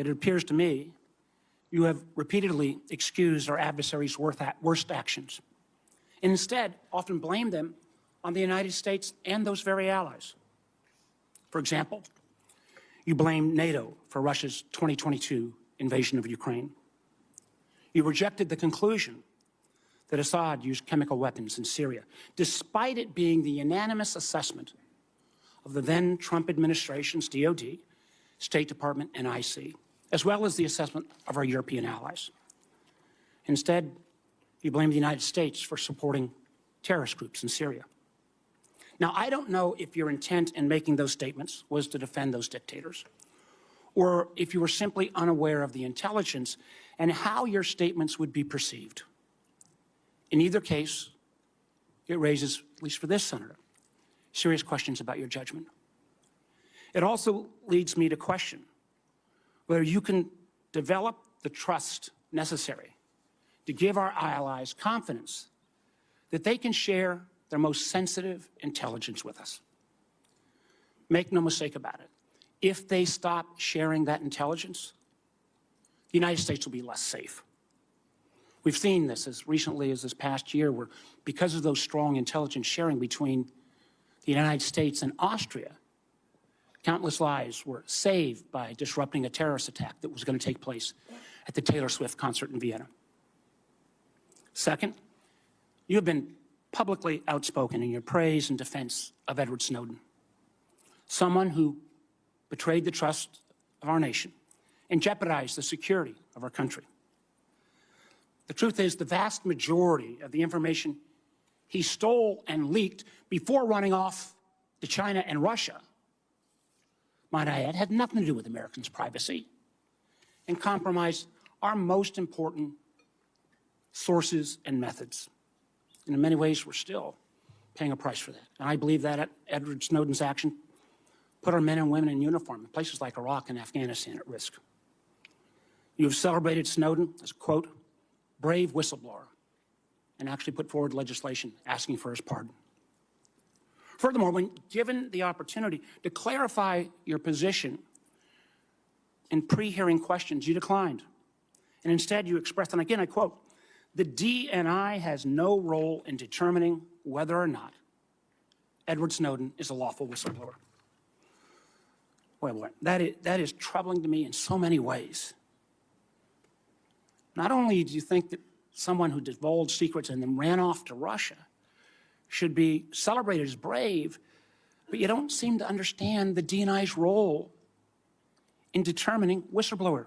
it appears to me you have repeatedly excused our adversaries' worst actions, and instead often blamed them on the United States and those very allies. For example, you blame NATO for Russia's 2022 invasion of Ukraine. You rejected the conclusion that Assad used chemical weapons in Syria, despite it being the unanimous assessment of the then Trump administration's DOD, State Department, and IC, as well as the assessment of our European allies. Instead, you blame the United States for supporting terrorist groups in Syria. Now, I don't know if your intent in making those statements was to defend those dictators, or if you were simply unaware of the intelligence and how your statements would be perceived. In either case, it raises, at least for this senator, serious questions about your judgment. It also leads me to question whether you can develop the trust necessary to give our allies confidence that they can share their most sensitive intelligence with us. Make no mistake about it. If they stop sharing that intelligence, the United States will be less safe. We've seen this as recently as this past year, where because of those strong intelligence sharing between the United States and Austria, countless lives were saved by disrupting a terrorist attack that was going to take place at the Taylor Swift concert in Vienna. Second, you have been publicly outspoken in your praise and defense of Edward Snowden, someone who betrayed the trust of our nation and jeopardized the security of our country. The truth is, the vast majority of the information he stole and leaked before running off to China and Russia, might I add, had nothing to do with Americans' privacy and compromised our most important sources and methods. And in many ways, we're still paying a price for that. And I believe that Edward Snowden's action put our men and women in uniform in places like Iraq and Afghanistan at risk. You have celebrated Snowden as, quote, brave whistleblower, and actually put forward legislation asking for his pardon. Furthermore, when given the opportunity to clarify your position in pre-hearing questions, you declined. And instead you expressed, and again I quote, the DNI has no role in determining whether or not Edward Snowden is a lawful whistleblower. Well, that is troubling to me in so many ways. Not only do you think that someone who divulged secrets and then ran off to Russia should be celebrated as brave, but you don't seem to understand the DNI's role in determining whistleblower